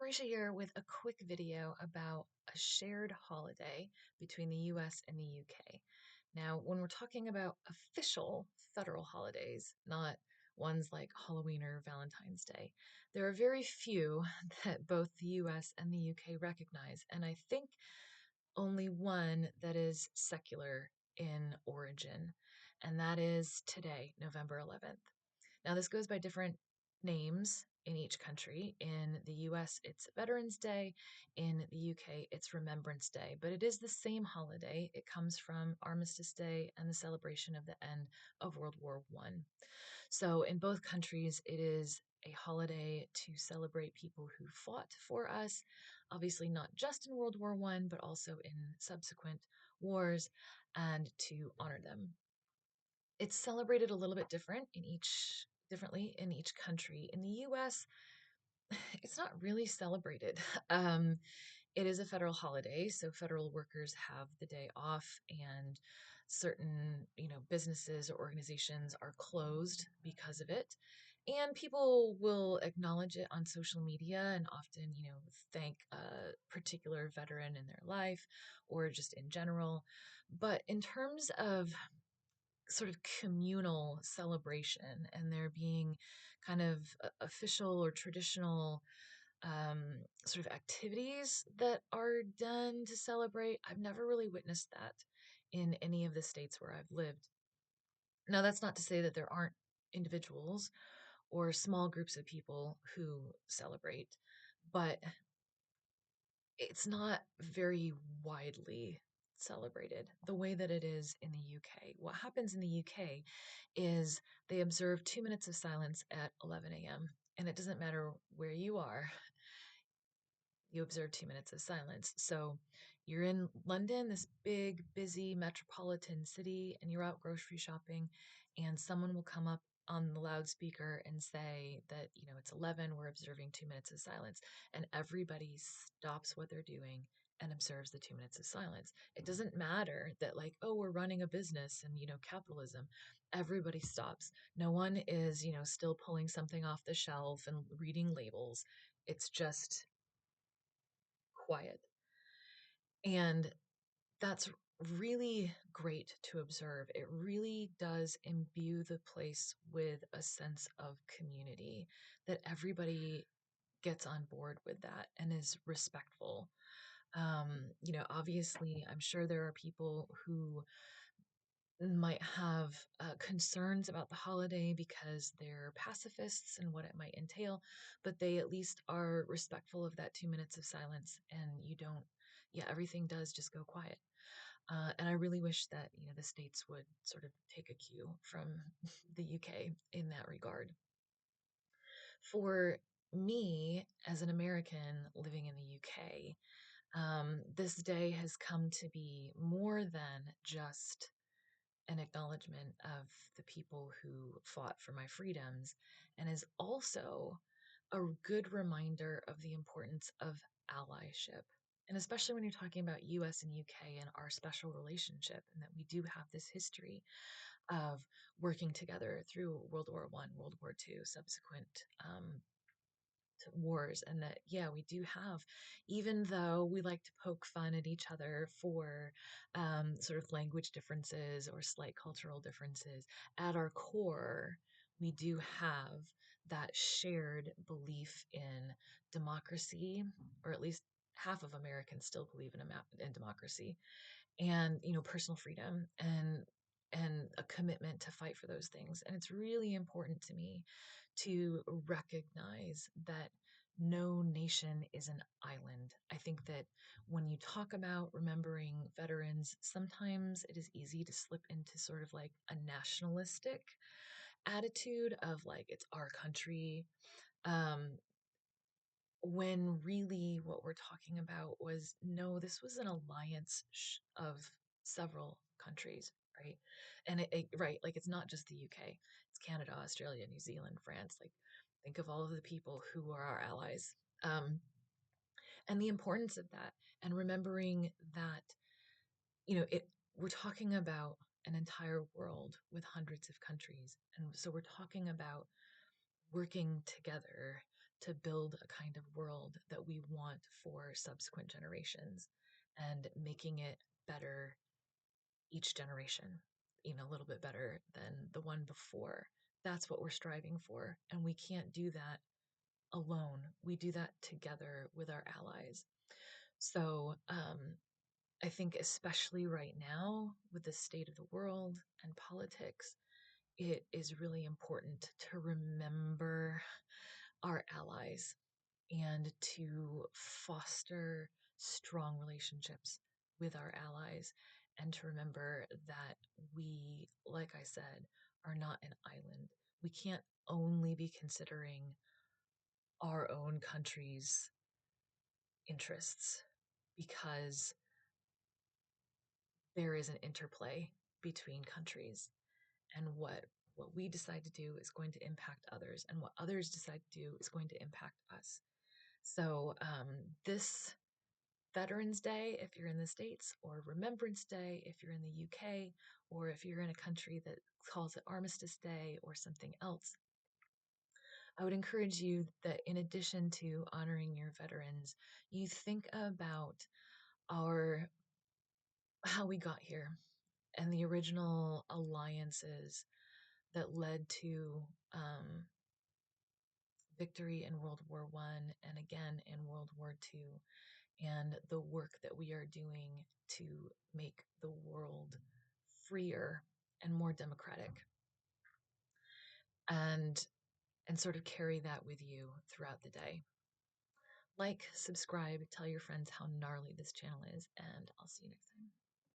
Marisha here with a quick video about a shared holiday between the US and the UK. Now, when we're talking about official federal holidays, not ones like Halloween or Valentine's Day, there are very few that both the US and the UK recognize, and I think only one that is secular in origin, and that is today, November 11th. Now, this goes by different names in each country. In the US, it's Veterans Day. In the UK, it's Remembrance Day. But it is the same holiday. It comes from Armistice Day and the celebration of the end of World War One. So, in both countries, it is a holiday to celebrate people who fought for us, obviously not just in World War One, but also in subsequent wars, and to honor them. It's celebrated a little bit differently in each country. In the US, it's not really celebrated. Um, it is a federal holiday, so federal workers have the day off, and certain, businesses or organizations are closed because of it. And people will acknowledge it on social media and often, thank a particular veteran in their life or just in general. But in terms of sort of communal celebration and there being kind of official or traditional sort of activities that are done to celebrate. I've never really witnessed that in any of the states where I've lived. Now, that's not to say that there aren't individuals or small groups of people who celebrate, but it's not very widely celebrated the way that it is in the UK. What happens in the UK is they observe 2 minutes of silence at 11 a.m. And it doesn't matter where you are, you observe 2 minutes of silence. So you're in London, this big, busy metropolitan city, and you're out grocery shopping, and someone will come up on the loudspeaker and say that, it's 11, we're observing 2 minutes of silence. And everybody stops what they're doing and observes the 2 minutes of silence. It doesn't matter that, like, oh, we're running a business and, capitalism. Everybody stops. No one is, still pulling something off the shelf and reading labels. It's just quiet. And that's really great to observe. It really does imbue the place with a sense of community, that everybody gets on board with that and is respectful. Obviously, I'm sure there are people who might have concerns about the holiday because they're pacifists and what it might entail, but they at least are respectful of that 2 minutes of silence, and you don't, yeah, everything does just go quiet. And I really wish that, the States would sort of take a cue from the UK in that regard. For me, as an American living in the UK, this day has come to be more than just an acknowledgement of the people who fought for my freedoms, and is also a good reminder of the importance of allyship. And especially when you're talking about US and UK and our special relationship, and that we do have this history of working together through World War One, World War Two, subsequent wars, and that, yeah, we do have, even though we like to poke fun at each other for sort of language differences or slight cultural differences, at our core we do have that shared belief in democracy, or at least half of Americans still believe in democracy, and, personal freedom, and a commitment to fight for those things. And it's really important to me to recognize that no nation is an island. I think that when you talk about remembering veterans, sometimes it is easy to slip into sort of like a nationalistic attitude of, like, it's our country. Um, when really what we're talking about was, no, this was an alliance of several countries, right? And right, like, it's not just the UK, it's Canada, Australia, New Zealand, France. Like, think of all of the people who are our allies, um, and the importance of that, and remembering that, we're talking about an entire world with hundreds of countries, and so we're talking about working together to build a kind of world that we want for subsequent generations and making it better each generation, even a little bit better than the one before. That's what we're striving for. And we can't do that alone. We do that together with our allies. So I think, especially right now, with the state of the world and politics, it is really important to remember our allies and to foster strong relationships with our allies, and to remember that we, like I said, are not an island. We can't only be considering our own country's interests, because there is an interplay between countries, and what we decide to do is going to impact others, and what others decide to do is going to impact us. So this Veterans Day, if you're in the States, or Remembrance Day, if you're in the UK, or if you're in a country that calls it Armistice Day or something else, I would encourage you that in addition to honoring your veterans, you think about our how we got here and the original alliances that led to victory in World War One and again in World War Two, and the work that we are doing to make the world freer and more democratic, and sort of carry that with you throughout the day. Like, subscribe, tell your friends how gnarly this channel is, and I'll see you next time.